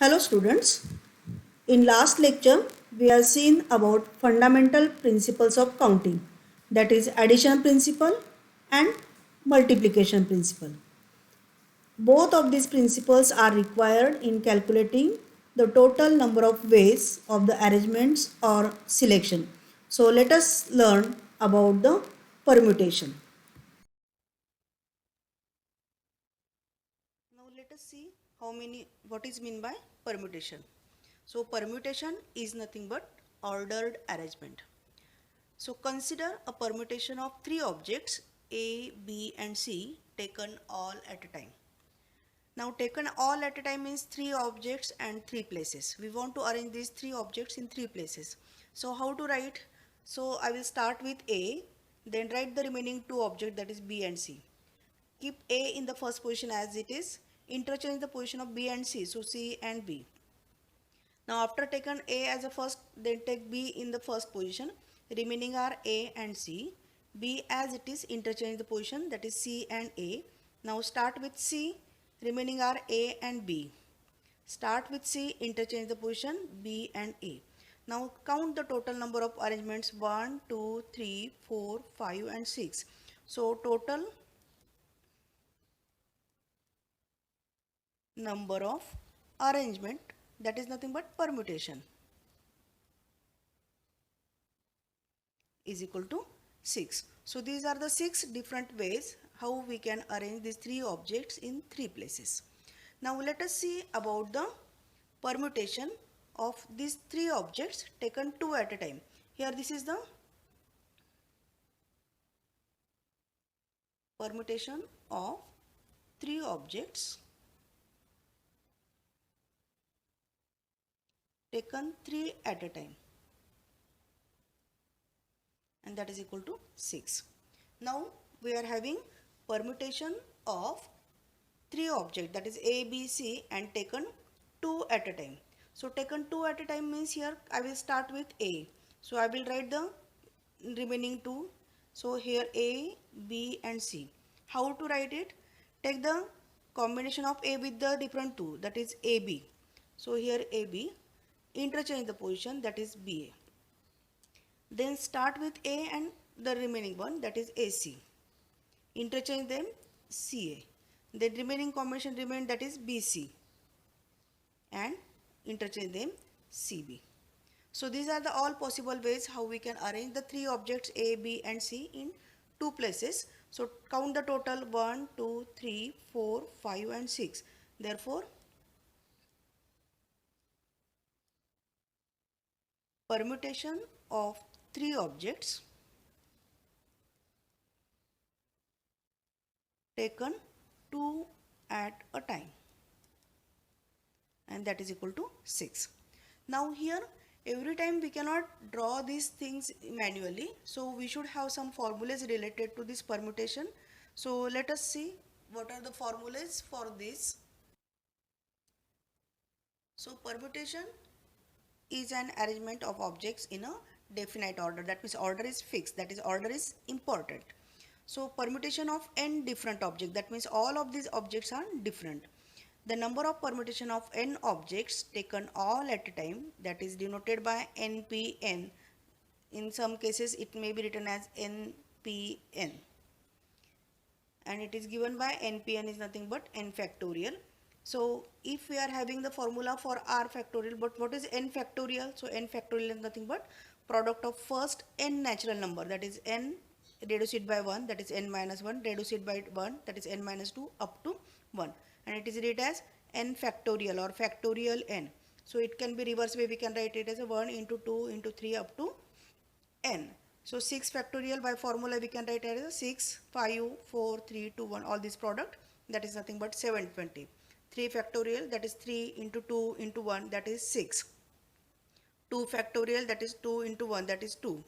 Hello students. In last lecture we have seen about fundamental principles of counting, that is addition principle and multiplication principle. Both of these principles are required in calculating the total number of ways of the arrangements or selection. So let us learn about the permutation. Now let us see what is mean by permutation. So permutation is nothing but ordered arrangement. So consider a permutation of three objects A, B and C taken all at a time. Now taken all at a time means three objects and three places. We want to arrange these three objects in three places. So how to write? So I will start with A, then write the remaining two objects, that is B and C. Keep A in the first position as it is. Interchange the position of B and C. So C and B. Now after taken A as a first, then take B in the first position. Remaining are A and C. B as it is, interchange the position, that is C and A. Now start with C. Remaining are A and B. Start with C, interchange the position B and A. Now count the total number of arrangements 1, 2, 3, 4, 5 and 6. So total number of arrangement, that is nothing but permutation, is equal to 6. So these are the 6 different ways how we can arrange these three objects in three places. Now let us see about the permutation of these three objects taken two at a time. Here this is the permutation of three objects taken three at a time, and that is equal to 6. Now we are having permutation of three objects, that is A, B, C, and taken two at a time. So taken two at a time means here I will start with A. So I will write the remaining two. So here A, B and C. How to write it? Take the combination of A with the different two, that is AB. So here AB, interchange the position, that is BA. Then start with A and the remaining one, that is AC. Interchange them CA. Then remaining combination remain, that is BC, and interchange them CB. So these are the all possible ways how we can arrange the three objects A, B and C in two places. So count the total 1, 2, 3, 4, 5 and 6. Therefore permutation of three objects taken two at a time, and that is equal to 6. Now here every time we cannot draw these things manually, so we should have some formulas related to this permutation. So let us see what are the formulas for this. So permutation is an arrangement of objects in a definite order, that means order is fixed, that is order is important. So permutation of n different objects, that means all of these objects are different. The number of permutation of n objects taken all at a time, that is denoted by npn. In some cases it may be written as npn, and it is given by npn is nothing but n factorial. So if we are having the formula for r factorial, but what is n factorial? So n factorial is nothing but product of first n natural number, that is n, reduce it by 1, that is n minus 1, reduce it by 1, that is n minus 2, up to 1, and it is read as n factorial or factorial n. So it can be reverse way, we can write it as a 1 into 2 into 3 up to n. So 6 factorial by formula we can write as 6, 5, 4, 3, 2, 1, all this product, that is nothing but 720. 3 factorial, that is 3 into 2 into 1, that is 6. 2 factorial, that is 2 into 1, that is 2.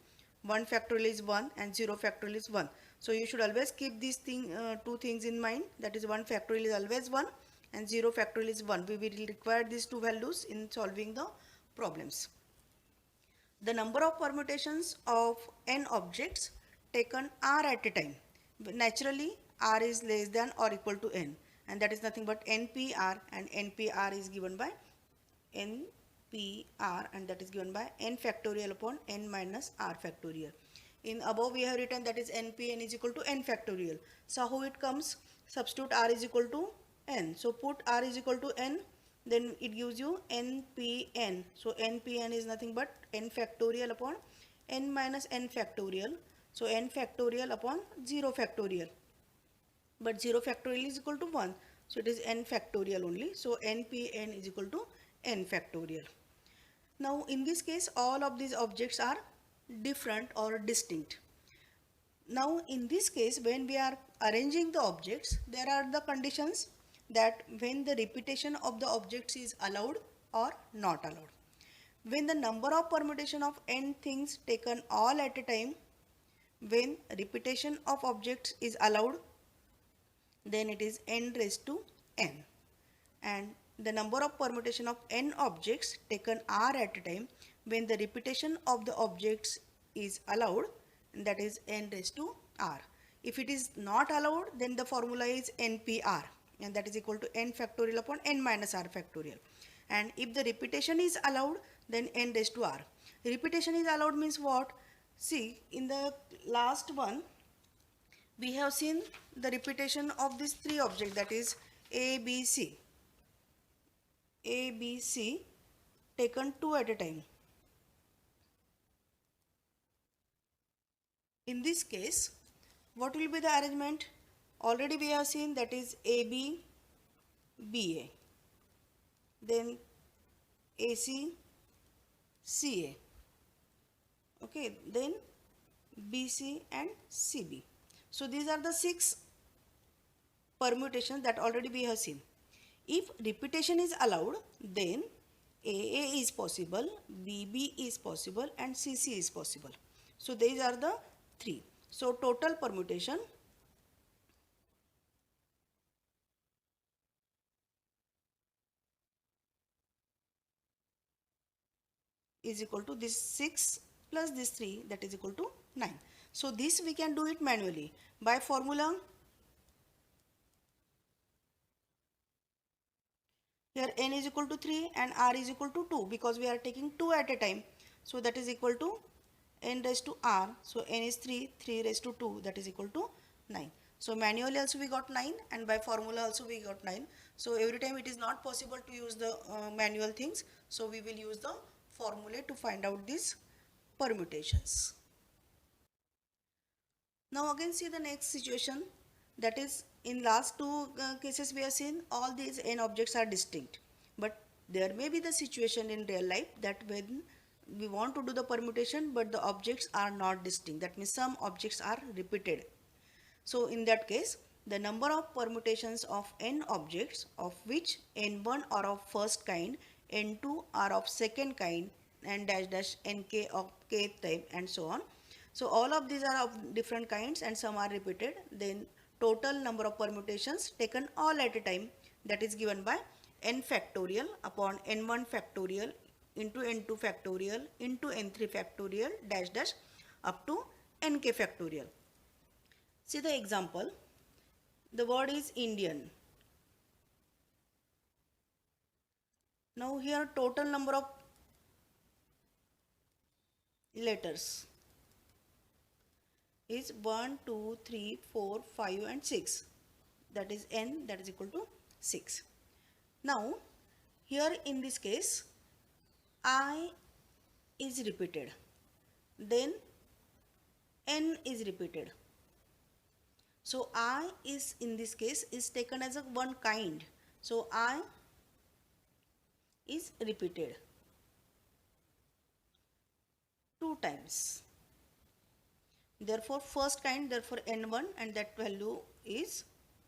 1 factorial is 1 and 0 factorial is 1. So you should always keep these two things in mind, that is 1 factorial is always 1 and 0 factorial is 1. We will require these two values in solving the problems. The number of permutations of n objects taken r at a time. Naturally r is less than or equal to n, and that is nothing but npr, and npr is given by NPR, and that is given by n factorial upon n minus r factorial. In above we have written that is NPN is equal to n factorial. So how it comes? Substitute r is equal to n. So put r is equal to n, then it gives you NPN. So NPN is nothing but n factorial upon n minus n factorial. So n factorial upon 0 factorial. But 0 factorial is equal to 1. So it is n factorial only. So NPN is equal to n factorial. Now in this case all of these objects are different or distinct. Now in this case when we are arranging the objects, there are the conditions that when the repetition of the objects is allowed or not allowed. When the number of permutation of n things taken all at a time, when repetition of objects is allowed, then it is n raised to n. And the number of permutation of n objects taken r at a time, when the repetition of the objects is allowed, that is n raised to r. If it is not allowed, then the formula is NPR, and that is equal to n factorial upon n minus r factorial. And if the repetition is allowed, then n raised to r. Repetition is allowed means what? See, in the last one, we have seen the repetition of these three objects, that is A, B, C. A, B, C taken two at a time. In this case, what will be the arrangement? Already we have seen that is AB, BA, then AC, CA, okay, then BC and CB. So these are the 6 permutations that already we have seen. If repetition is allowed, then AA is possible, BB is possible, and CC is possible. So these are the 3. So total permutation is equal to this 6 plus this 3, that is equal to 9. So this we can do it manually by formula. Here n is equal to 3 and r is equal to 2 because we are taking 2 at a time. So that is equal to n raised to r. So n is 3, 3 raised to 2, that is equal to 9. So manually also we got 9 and by formula also we got 9. So every time it is not possible to use the manual things. So we will use the formula to find out these permutations. Now again see the next situation, that is in last two cases we have seen all these n objects are distinct, but there may be the situation in real life that when we want to do the permutation but the objects are not distinct, that means some objects are repeated. So in that case the number of permutations of n objects, of which n1 are of first kind, n2 are of second kind, and dash dash nk of kth type, and so on. So all of these are of different kinds and some are repeated. Then total number of permutations taken all at a time, that is given by n factorial upon n1 factorial into n2 factorial into n3 factorial dash dash up to nk factorial. See the example. The word is Indian. Now here total number of letters is 1, 2, 3, 4, 5 and 6, that is n, that is equal to 6. Now here in this case I is repeated, then n is repeated. So I is in this case is taken as a one kind. So I is repeated 2 times. Therefore first kind, therefore n1, and that value is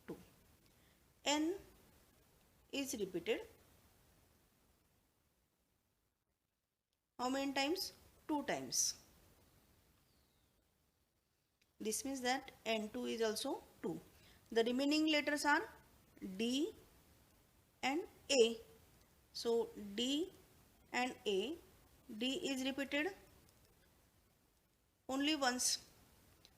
2. N is repeated how many times? 2 times. This means that n2 is also 2. The remaining letters are D and A. So D and A, D is repeated only once.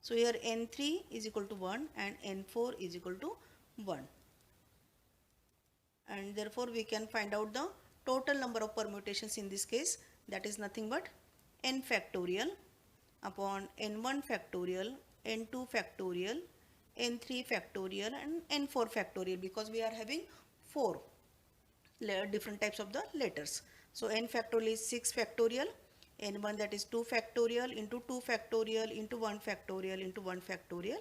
So here n3 is equal to 1 and n4 is equal to 1. And therefore we can find out the total number of permutations in this case, that is nothing but n factorial upon n1 factorial, n2 factorial, n3 factorial and n4 factorial, because we are having 4 different types of the letters. So n factorial is 6 factorial, n1 that is 2 factorial into 2 factorial into 1 factorial into 1 factorial,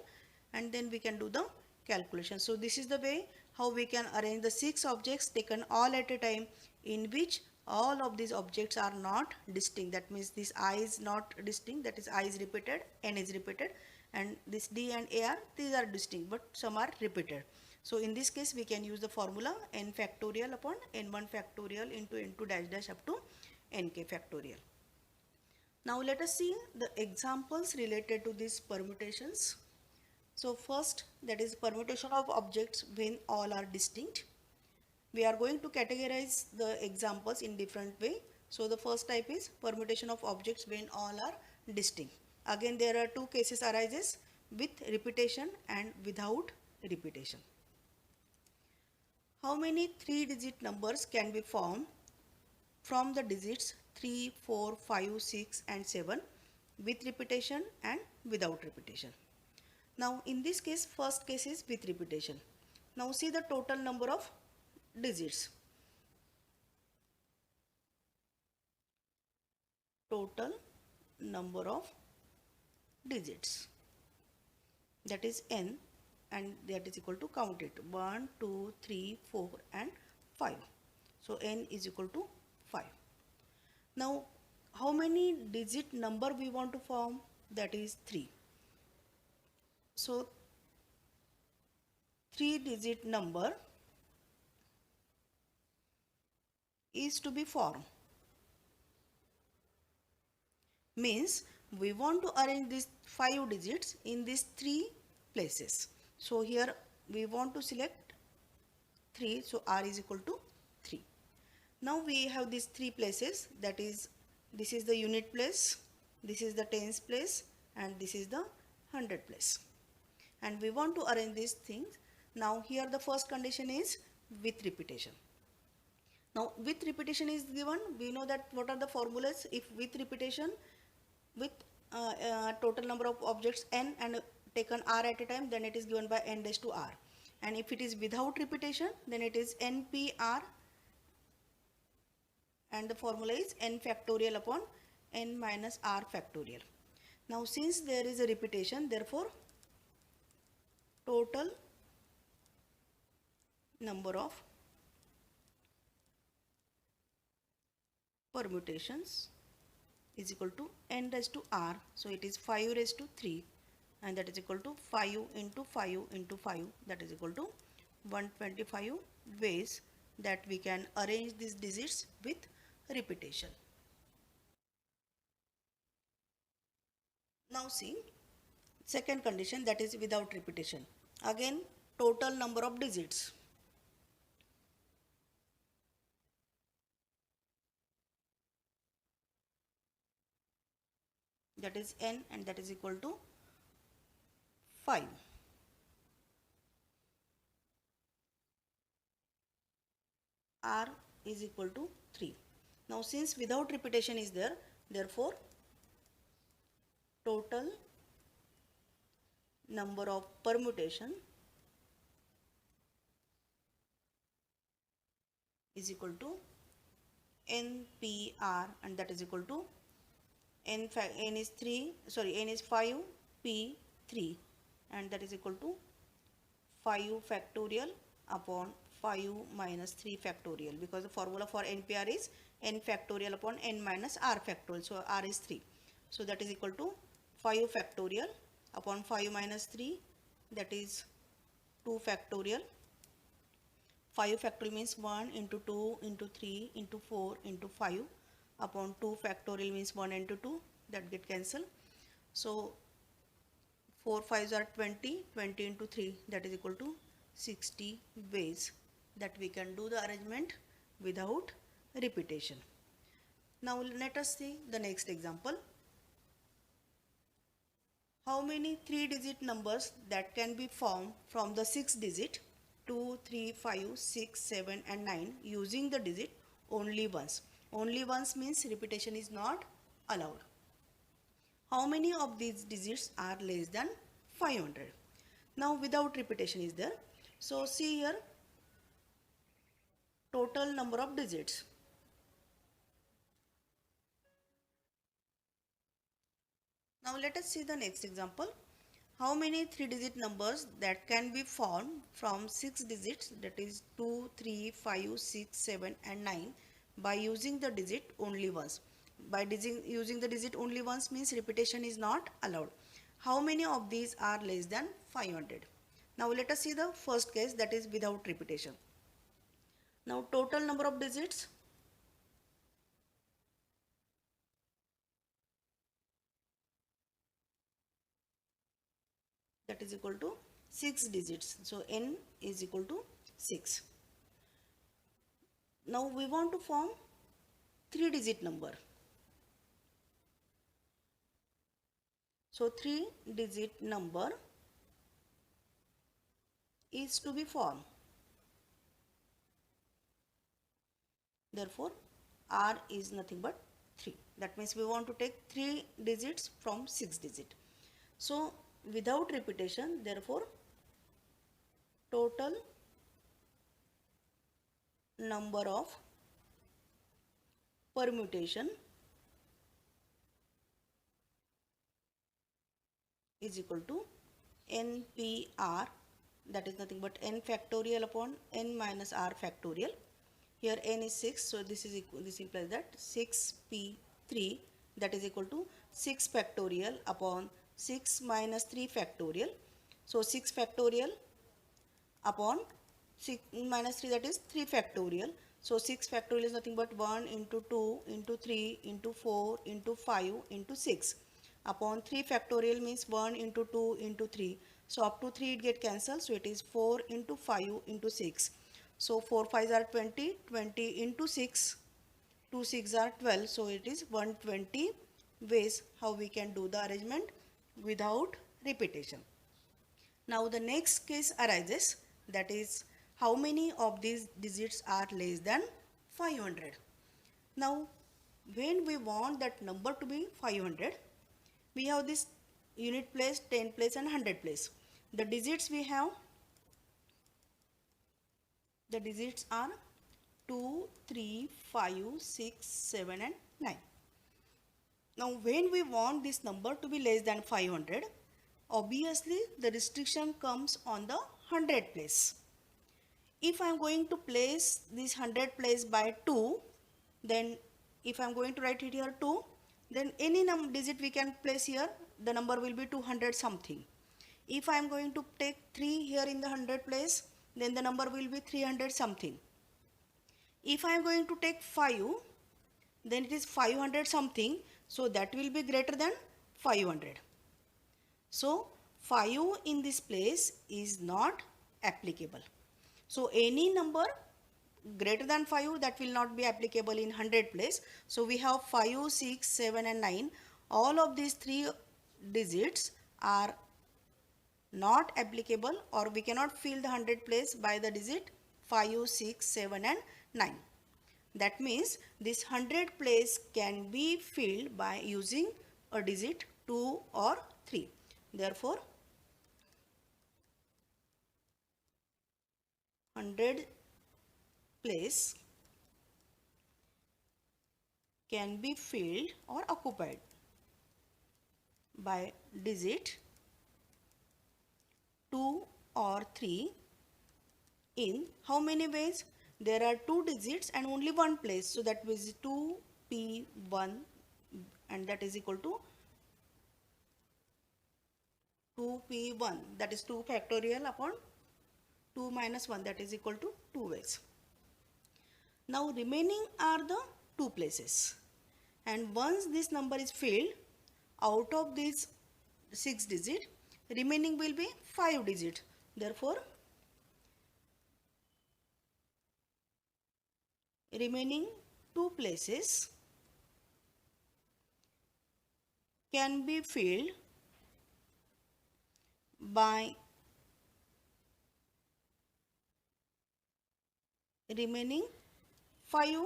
and then we can do the calculation. So this is the way how we can arrange the 6 objects taken all at a time, in which all of these objects are not distinct. That means this I is not distinct, that is I is repeated, n is repeated, and this D and A are, these are distinct but some are repeated. So in this case we can use the formula n factorial upon n1 factorial into n2 dash dash up to nk factorial. Now let us see the examples related to these permutations. So first, that is permutation of objects when all are distinct. We are going to categorize the examples in different way. So the first type is permutation of objects when all are distinct. Again there are two cases arises, with repetition and without repetition. How many 3-digit numbers can be formed from the digits 3, 4, 5, 6 and 7 with repetition and without repetition? Now in this case, first case is with repetition. Now see the total number of digits. Total number of digits, that is n, and that is equal to, count it, 1, 2, 3, 4 and 5. So n is equal to 5. Now how many digit number we want to form? That is 3. So 3-digit number is to be formed. Means we want to arrange these 5 digits in these 3 places. So here we want to select 3, so R is equal to 3. Now we have these 3 places, that is, this is the unit place, this is the tens place and this is the hundred place. And we want to arrange these things. Now here the first condition is with repetition. Now with repetition is given, we know that what are the formulas. If with repetition, with total number of objects n and taken r at a time, then it is given by n dash to r. And if it is without repetition, then it is npr, and the formula is n factorial upon n minus r factorial. Now since there is a repetition, therefore total number of permutations is equal to n raised to r. So it is 5 raised to 3, and that is equal to 5 into 5 into 5, that is equal to 125 ways that we can arrange these digits with repetition. Now see second condition, that is without repetition. Again total number of digits. That is n, and that is equal to 5. R is equal to 3. Now since without repetition is there, therefore total number of permutation is equal to npr, and that is equal to n is 5 p 3, and that is equal to 5 factorial upon 5 minus 3 factorial, because the formula for npr is n factorial upon n minus r factorial. So r is 3. So that is equal to 5 factorial upon 5 minus 3, that is 2 factorial. 5 factorial means 1 into 2 into 3 into 4 into 5 upon 2 factorial means 1 into 2, that get cancelled. So 4 5s are 20, 20 into 3, that is equal to 60 ways that we can do the arrangement without repetition. Now let us see the next example. How many 3-digit numbers that can be formed from the 6 digit 2, 3, 5, 6, 7 and 9 using the digit only once. Only once means repetition is not allowed. How many of these digits are less than 500? Now without repetition is there. So see here, total number of digits. Now let us see the next example. How many 3-digit numbers that can be formed from 6 digits, that is 2, 3, 5, 6, 7 and 9, by using the digit only once. By using the digit only once means repetition is not allowed. How many of these are less than 500? Now let us see the first case, that is without repetition. Now total number of digits, that is equal to 6 digits. So n is equal to 6. Now we want to form 3-digit number. So 3-digit number is to be formed. Therefore R is nothing but 3. That means we want to take 3 digits from 6 digit. So without repetition, therefore total number of permutation is equal to NPR, that is nothing but n factorial upon n minus r factorial. Here n is 6, so this implies that 6p3, that is equal to 6 factorial upon 6 minus 3 factorial. So 6 factorial upon 6 minus 3, that is 3 factorial. So 6 factorial is nothing but 1 into 2 into 3 into 4 into 5 into 6 upon 3 factorial means 1 into 2 into 3. So up to 3 it get cancelled, so it is 4 into 5 into 6. So 4 5s are 20, 20 into 6, 2 6 are 12, so it is 120 ways how we can do the arrangement without repetition. Now the next case arises, that is how many of these digits are less than 500. Now when we want that number to be 500, we have this unit place, 10 place and 100 place. The digits we have, the digits are 2, 3, 5, 6, 7 and 9. Now when we want this number to be less than 500, obviously the restriction comes on the 100 place. If I am going to place this 100 place by 2, then if I am going to write it here 2, then any digit we can place here, the number will be 200 something. If I am going to take 3 here in the 100 place, then the number will be 300 something. If I am going to take 5, then it is 500 something, so that will be greater than 500. So 5 in this place is not applicable. So any number greater than 5, that will not be applicable in 100 place. So we have 5, 6, 7 and 9. All of these 3 digits are not applicable, or we cannot fill the 100 place by the digit 5, 6, 7 and 9. That means this 100 place can be filled by using a digit 2 or 3. Therefore 100 place can be filled or occupied by digit 2 or 3 in how many ways? There are 2 digits and only one place, so that was 2p1, and that is equal to 2p1, that is 2 factorial upon 2 minus 1, that is equal to 2 ways. Now remaining are the 2 places, and once this number is filled, out of these 6 digit, remaining will be 5 digit. Therefore remaining 2 places can be filled by remaining 5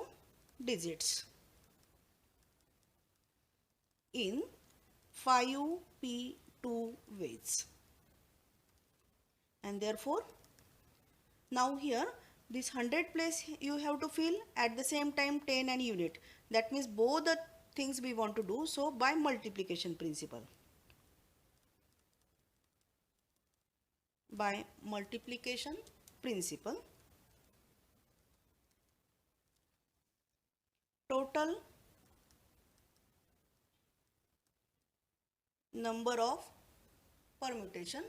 digits in 5p2 ways. And therefore, now here this 100 place you have to fill, at the same time 10 and unit. That means both the things we want to do. So by multiplication principle. By multiplication principle, total number of permutation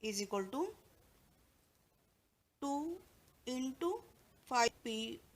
is equal to 2 into 5p2